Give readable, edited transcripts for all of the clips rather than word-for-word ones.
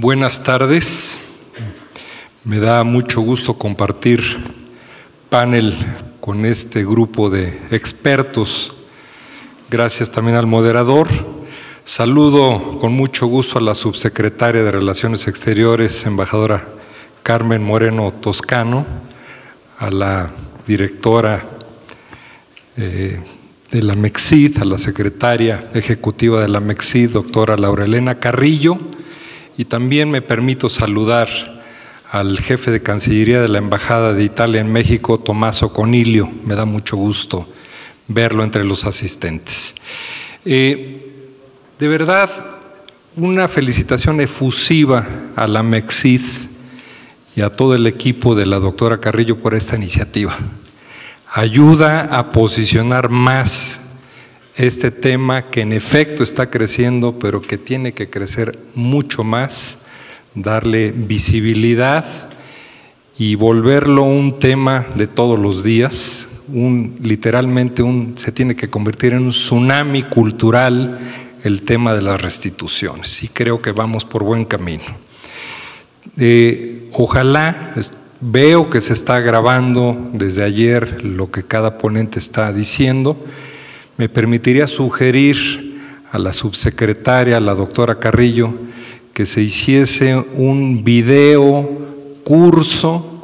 Buenas tardes. Me da mucho gusto compartir panel con este grupo de expertos. Gracias también al moderador. Saludo con mucho gusto a la subsecretaria de Relaciones Exteriores, embajadora Carmen Moreno Toscano, a la directora de la MECSID, a la secretaria ejecutiva de la MECSID, doctora Laura Elena Carrillo, y también me permito saludar al jefe de Cancillería de la Embajada de Italia en México, Tommaso Conilio. Me da mucho gusto verlo entre los asistentes. De verdad, una felicitación efusiva a la MECSID y a todo el equipo de la doctora Carrillo por esta iniciativa. Ayuda a posicionar más este tema que en efecto está creciendo, pero que tiene que crecer mucho más, darle visibilidad y volverlo un tema de todos los días, literalmente se tiene que convertir en un tsunami cultural el tema de las restituciones, y creo que vamos por buen camino. Ojalá, veo que se está grabando desde ayer lo que cada ponente está diciendo. Me permitiría sugerir a la subsecretaria, a la doctora Carrillo, que se hiciese un video curso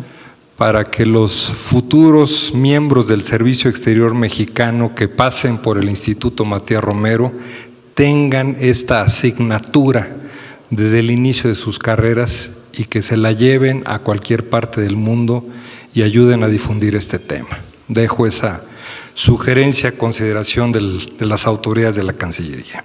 para que los futuros miembros del Servicio Exterior Mexicano que pasen por el Instituto Matías Romero tengan esta asignatura desde el inicio de sus carreras y que se la lleven a cualquier parte del mundo y ayuden a difundir este tema. Dejo esa sugerencia a consideración de las autoridades de la Cancillería.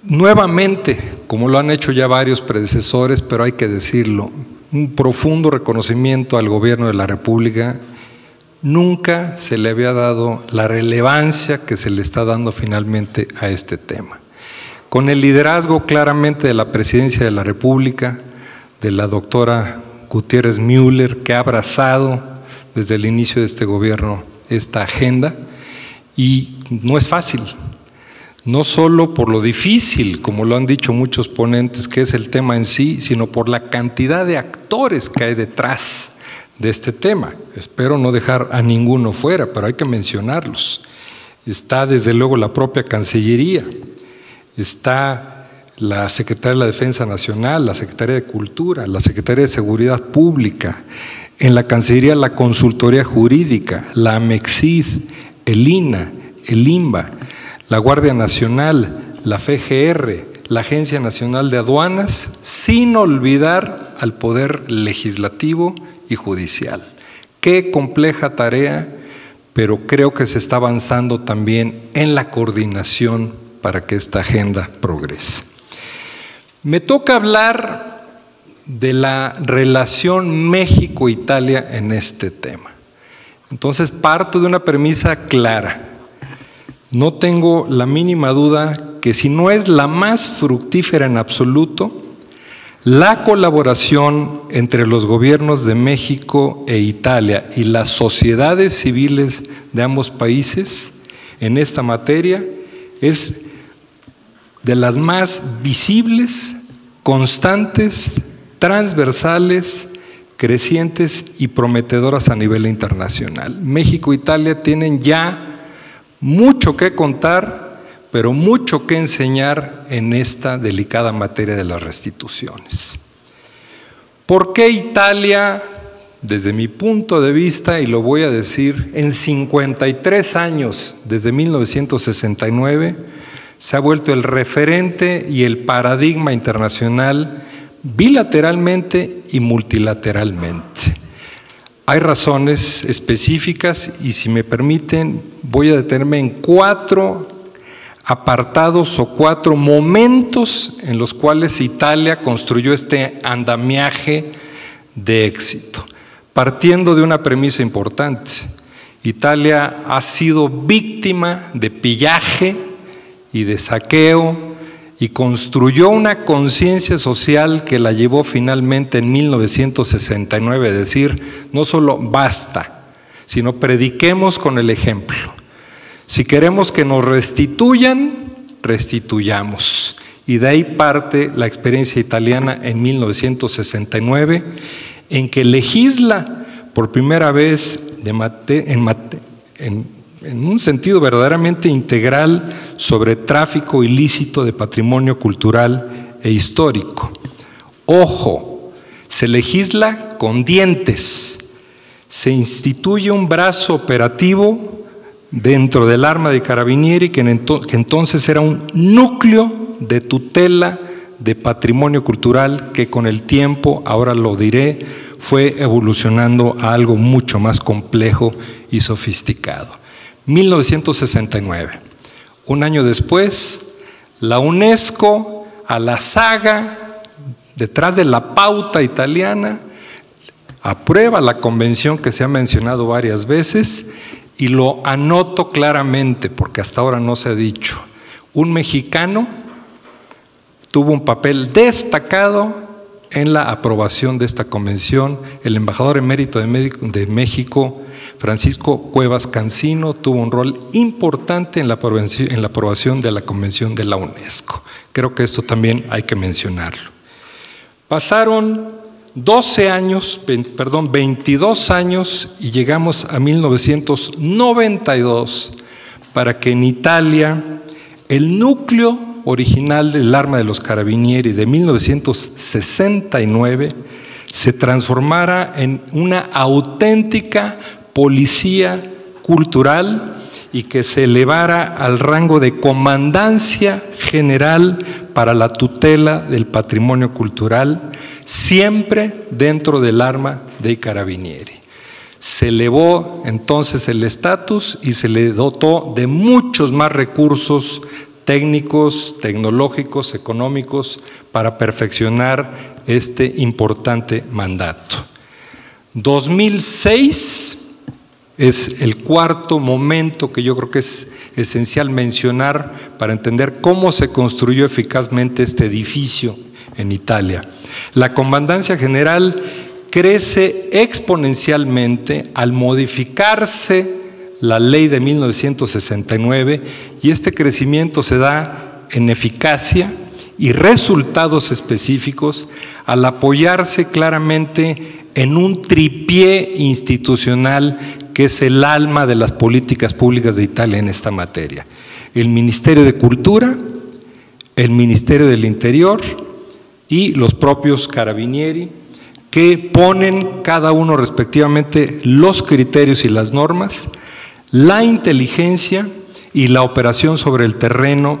Nuevamente, como lo han hecho ya varios predecesores, pero hay que decirlo, un profundo reconocimiento al Gobierno de la República. Nunca se le había dado la relevancia que se le está dando finalmente a este tema. Con el liderazgo claramente de la Presidencia de la República, de la doctora Gutiérrez Müller, que ha abrazado desde el inicio de este gobierno esta agenda, y no es fácil, no solo por lo difícil, como lo han dicho muchos ponentes, que es el tema en sí, sino por la cantidad de actores que hay detrás de este tema. Espero no dejar a ninguno fuera, pero hay que mencionarlos. Está desde luego la propia Cancillería, está la Secretaría de la Defensa Nacional, la Secretaría de Cultura, la Secretaría de Seguridad Pública, en la Cancillería la Consultoría Jurídica, la MECSID, el INA, el INBA, la Guardia Nacional, la FGR, la Agencia Nacional de Aduanas, sin olvidar al Poder Legislativo y Judicial. Qué compleja tarea, pero creo que se está avanzando también en la coordinación para que esta agenda progrese. Me toca hablar de la relación México-Italia en este tema. Entonces parto de una premisa clara. No tengo la mínima duda que si no es la más fructífera en absoluto, la colaboración entre los gobiernos de México e Italia y las sociedades civiles de ambos países en esta materia es de las más visibles, constantes, transversales, crecientes y prometedoras a nivel internacional. México e Italia tienen ya mucho que contar, pero mucho que enseñar en esta delicada materia de las restituciones. ¿Por qué Italia, desde mi punto de vista, y lo voy a decir, en 53 años, desde 1969, se ha vuelto el referente y el paradigma internacional bilateralmente y multilateralmente? Hay razones específicas y, si me permiten, voy a detenerme en 4 apartados o 4 momentos en los cuales Italia construyó este andamiaje de éxito. Partiendo de una premisa importante: Italia ha sido víctima de pillaje y de saqueo y construyó una conciencia social que la llevó finalmente en 1969 a decir, no solo basta, sino prediquemos con el ejemplo. Si queremos que nos restituyan, restituyamos. y de ahí parte la experiencia italiana en 1969, en que legisla por primera vez en un sentido verdaderamente integral sobre tráfico ilícito de patrimonio cultural e histórico. Ojo, se legisla con dientes, se instituye un brazo operativo dentro del Arma dei Carabinieri que entonces era un núcleo de tutela de patrimonio cultural que con el tiempo, ahora lo diré, fue evolucionando a algo mucho más complejo y sofisticado. 1969. Un año después, la UNESCO, a la saga, detrás de la pauta italiana, aprueba la convención que se ha mencionado varias veces y lo anoto claramente porque hasta ahora no se ha dicho. Un mexicano tuvo un papel destacado en la aprobación de esta convención. El embajador emérito de México, Francisco Cuevas Cancino, tuvo un rol importante en la aprobación de la convención de la UNESCO. Creo que esto también hay que mencionarlo. Pasaron 22 años y llegamos a 1992 para que en Italia el núcleo original del Arma de los Carabinieri de 1969 se transformara en una auténtica policía cultural y que se elevara al rango de Comandancia General para la tutela del patrimonio cultural, siempre dentro del Arma dei Carabinieri. Se elevó entonces el estatus y se le dotó de muchos más recursos técnicos, tecnológicos, económicos, para perfeccionar este importante mandato. 2006 es el cuarto momento que yo creo que es esencial mencionar para entender cómo se construyó eficazmente este edificio en Italia. La Comandancia General crece exponencialmente al modificarse la ley de 1969 y este crecimiento se da en eficacia y resultados específicos al apoyarse claramente en un tripié institucional que es el alma de las políticas públicas de Italia en esta materia. El Ministerio de Cultura, el Ministerio del Interior y los propios Carabinieri, que ponen cada uno respectivamente los criterios y las normas, la inteligencia y la operación sobre el terreno,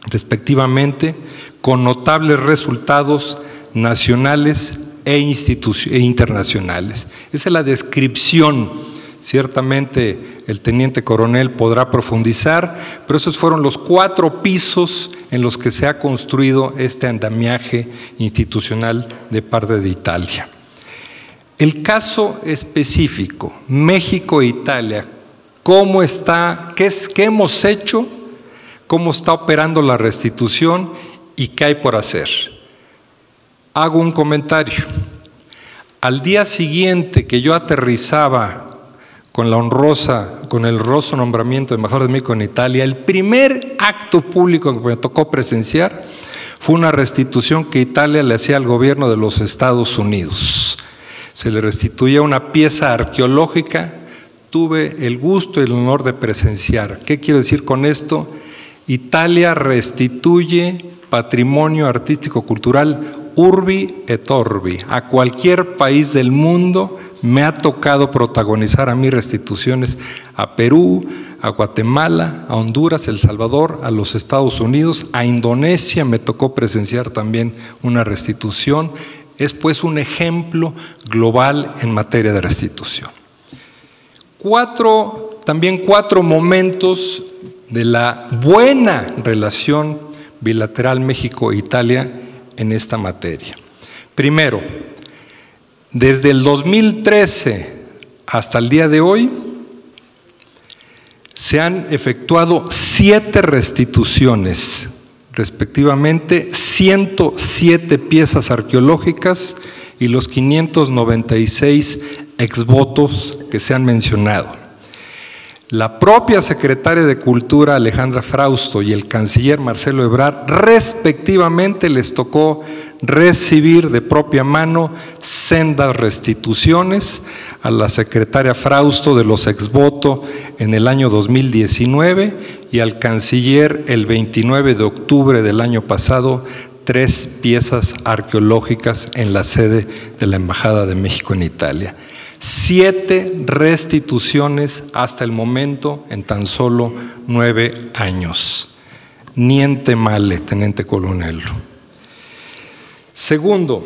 respectivamente, con notables resultados nacionales e internacionales. Esa es la descripción. Ciertamente el teniente coronel podrá profundizar, pero esos fueron los 4 pisos en los que se ha construido este andamiaje institucional de parte de Italia. El caso específico, México e Italia, ¿cómo está? ¿Qué hemos hecho? ¿Cómo está operando la restitución? ¿Y qué hay por hacer? Hago un comentario. Al día siguiente que yo aterrizaba con el honroso nombramiento de embajador de México en Italia, el primer acto público que me tocó presenciar fue una restitución que Italia le hacía al gobierno de los Estados Unidos. Se le restituía una pieza arqueológica. Tuve el gusto y el honor de presenciar. ¿Qué quiero decir con esto? Italia restituye patrimonio artístico-cultural urbi et orbi. A cualquier país del mundo me ha tocado protagonizar a mí restituciones a Perú, a Guatemala, a Honduras, El Salvador, a los Estados Unidos, a Indonesia me tocó presenciar también una restitución. Es pues un ejemplo global en materia de restitución. También cuatro momentos de la buena relación bilateral México-Italia en esta materia. Primero, desde el 2013 hasta el día de hoy, se han efectuado 7 restituciones, respectivamente 107 piezas arqueológicas y los 596 exvotos que se han mencionado. La propia secretaria de Cultura, Alejandra Frausto, y el canciller Marcelo Ebrard, respectivamente, les tocó recibir de propia mano sendas restituciones a la secretaria Frausto de los exvoto en el año 2019 y al canciller el 29 de octubre del año pasado 3 piezas arqueológicas en la sede de la Embajada de México en Italia. 7 restituciones hasta el momento en tan solo 9 años. Niente male, teniente coronel. Segundo,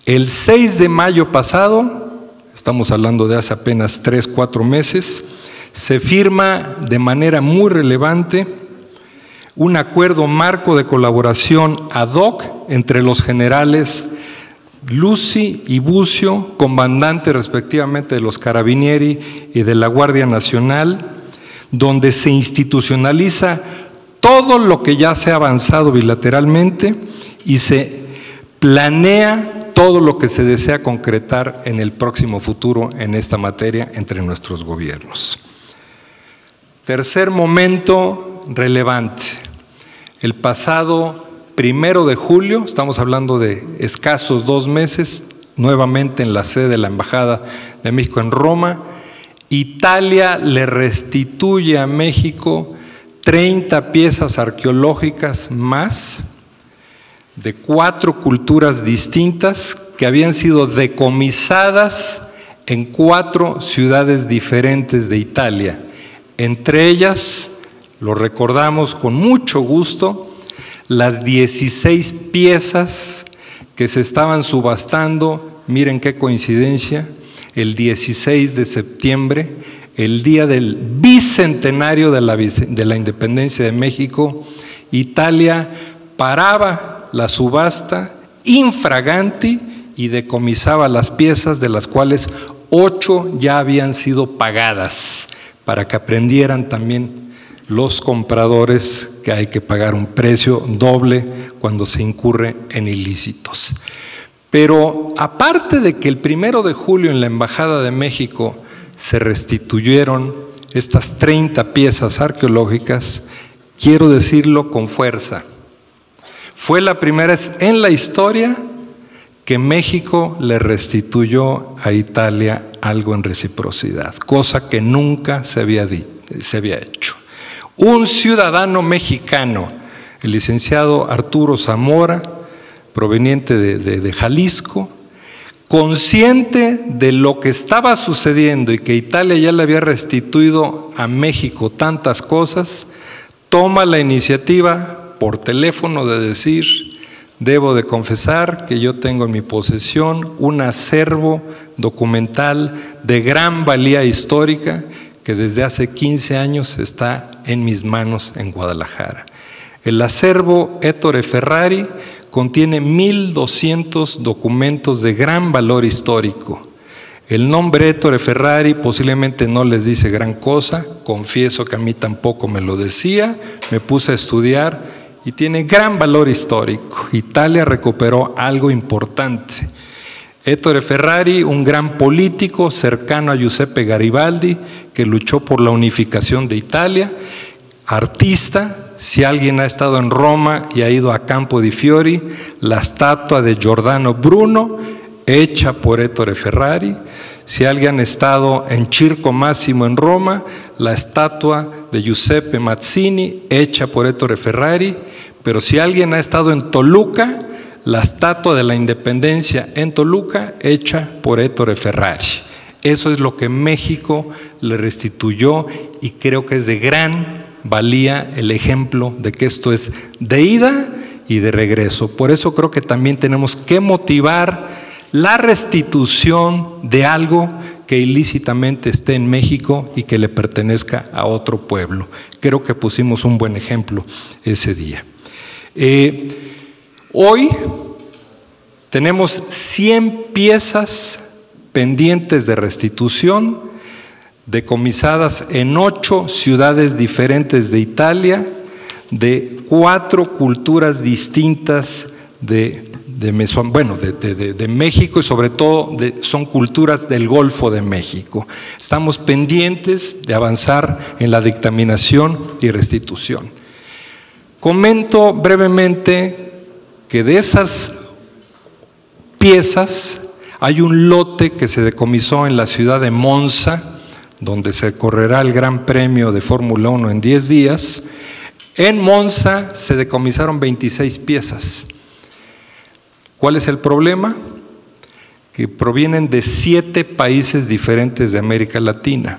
el 6 de mayo pasado, estamos hablando de hace apenas 3-4 meses, se firma de manera muy relevante un acuerdo marco de colaboración ad hoc entre los generales Lucy y Bucio, comandantes respectivamente de los Carabinieri y de la Guardia Nacional, donde se institucionaliza todo lo que ya se ha avanzado bilateralmente y se planea todo lo que se desea concretar en el próximo futuro en esta materia entre nuestros gobiernos. Tercer momento relevante. El pasado 1 de julio, estamos hablando de escasos 2 meses, nuevamente en la sede de la Embajada de México en Roma, Italia le restituye a México 30 piezas arqueológicas más de 4 culturas distintas que habían sido decomisadas en 4 ciudades diferentes de Italia. Entre ellas, lo recordamos con mucho gusto, las 16 piezas que se estaban subastando, miren qué coincidencia, el 16 de septiembre, el día del bicentenario de la independencia de México. Italia paraba la subasta infraganti y decomisaba las piezas, de las cuales 8 ya habían sido pagadas, para que aprendieran también los compradores que hay que pagar un precio doble cuando se incurre en ilícitos. Pero aparte de que el 1 de julio en la Embajada de México se restituyeron estas 30 piezas arqueológicas, quiero decirlo con fuerza, fue la primera vez en la historia que México le restituyó a Italia algo en reciprocidad, cosa que nunca se había hecho. Un ciudadano mexicano, el licenciado Arturo Zamora, proveniente de Jalisco, consciente de lo que estaba sucediendo y que Italia ya le había restituido a México tantas cosas, toma la iniciativa por teléfono de decir: debo de confesar que yo tengo en mi posesión un acervo documental de gran valía histórica que desde hace 15 años está en mis manos en Guadalajara. El acervo Ettore Ferrari contiene 1.200 documentos de gran valor histórico. El nombre Ettore Ferrari posiblemente no les dice gran cosa, confieso que a mí tampoco me lo decía, me puse a estudiar y tiene gran valor histórico. Italia recuperó algo importante. Ettore Ferrari, un gran político cercano a Giuseppe Garibaldi, que luchó por la unificación de Italia, artista. Si alguien ha estado en Roma y ha ido a Campo di Fiori, la estatua de Giordano Bruno, hecha por Ettore Ferrari. Si alguien ha estado en Circo Massimo en Roma, la estatua de Giuseppe Mazzini, hecha por Ettore Ferrari. Pero si alguien ha estado en Toluca, la estatua de la Independencia en Toluca, hecha por Ettore Ferrari. Eso es lo que México le restituyó y creo que es de gran valía el ejemplo de que esto es de ida y de regreso. Por eso creo que también tenemos que motivar la restitución de algo que ilícitamente esté en México y que le pertenezca a otro pueblo. Creo que pusimos un buen ejemplo ese día. Hoy tenemos 100 piezas pendientes de restitución, decomisadas en 8 ciudades diferentes de Italia, de 4 culturas distintas de México y sobre todo son culturas del Golfo de México. Estamos pendientes de avanzar en la dictaminación y restitución. Comento brevemente que de esas piezas hay un lote que se decomisó en la ciudad de Monza, donde se correrá el Gran Premio de Fórmula 1 en 10 días. En Monza se decomisaron 26 piezas. ¿Cuál es el problema? Que provienen de 7 países diferentes de América Latina.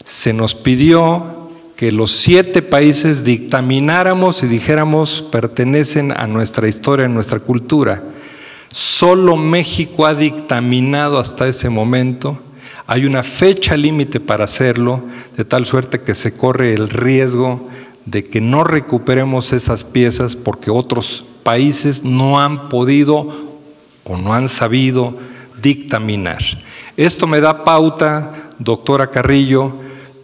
Se nos pidió que los 7 países dictamináramos y dijéramos pertenecen a nuestra historia, a nuestra cultura. Solo México ha dictaminado hasta ese momento. Hay una fecha límite para hacerlo, de tal suerte que se corre el riesgo de que no recuperemos esas piezas porque otros países no han podido o no han sabido dictaminar. Esto me da pauta, doctora Carrillo,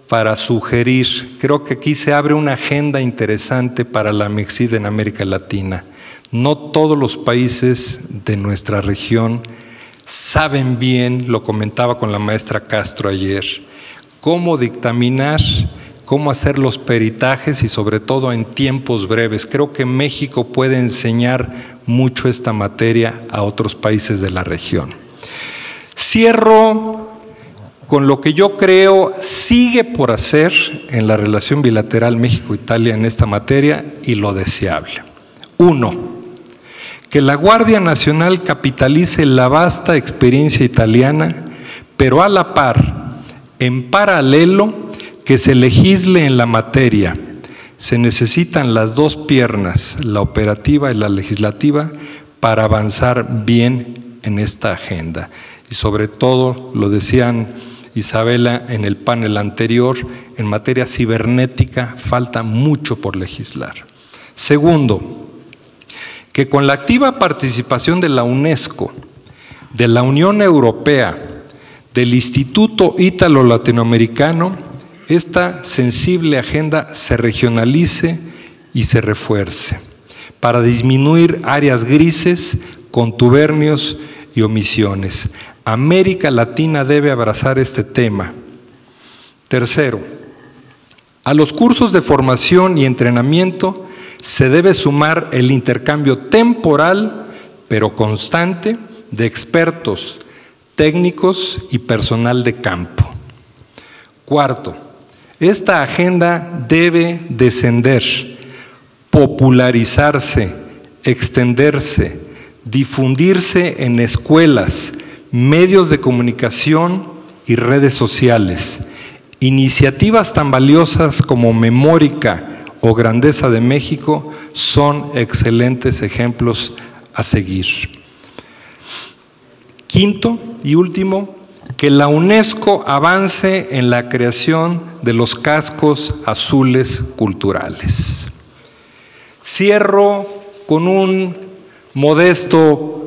para sugerir, creo que aquí se abre una agenda interesante para la Mexid en América Latina. No todos los países de nuestra región saben bien, lo comentaba con la maestra Castro ayer, cómo dictaminar, cómo hacer los peritajes y sobre todo en tiempos breves. Creo que México puede enseñar mucho esta materia a otros países de la región. Cierro con lo que yo creo sigue por hacer en la relación bilateral México-Italia en esta materia y lo deseable. 1. Que la Guardia Nacional capitalice la vasta experiencia italiana, pero a la par, en paralelo, que se legisle en la materia. Se necesitan las dos piernas, la operativa y la legislativa, para avanzar bien en esta agenda. Y sobre todo, lo decían Isabela en el panel anterior, en materia cibernética falta mucho por legislar. Segundo, que con la activa participación de la UNESCO, de la Unión Europea, del Instituto Ítalo-Latinoamericano, esta sensible agenda se regionalice y se refuerce para disminuir áreas grises, contubernios y omisiones. América Latina debe abrazar este tema. Tercero, a los cursos de formación y entrenamiento se debe sumar el intercambio temporal, pero constante, de expertos, técnicos y personal de campo. Cuarto, esta agenda debe descender, popularizarse, extenderse, difundirse en escuelas, medios de comunicación y redes sociales. Iniciativas tan valiosas como Memórica o Grandeza de México son excelentes ejemplos a seguir. Quinto y último, que la UNESCO avance en la creación de los cascos azules culturales. Cierro con un modesto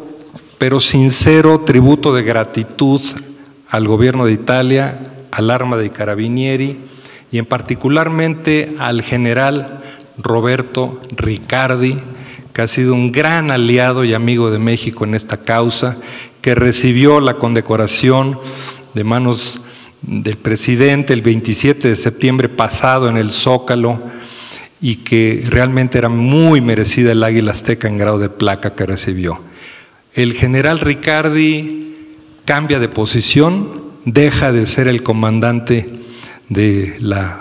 pero sincero tributo de gratitud al gobierno de Italia, al Arma dei Carabinieri y en particularmente al general Roberto Riccardi, que ha sido un gran aliado y amigo de México en esta causa, que recibió la condecoración de manos del presidente el 27 de septiembre pasado en el Zócalo y que realmente era muy merecida el Águila Azteca en grado de placa que recibió. El general Riccardi cambia de posición, deja de ser el comandante de la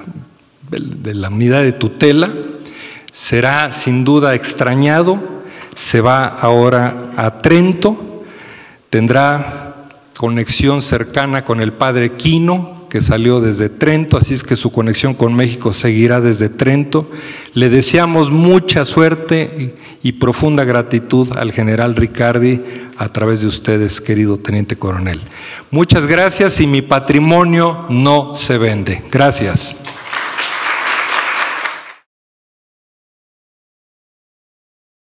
unidad de tutela, será sin duda extrañado, se va ahora a Trento, tendrá conexión cercana con el padre Quino, que salió desde Trento, así es que su conexión con México seguirá desde Trento. Le deseamos mucha suerte y profunda gratitud al general Riccardi a través de ustedes, querido teniente coronel. Muchas gracias y mi patrimonio no se vende. Gracias.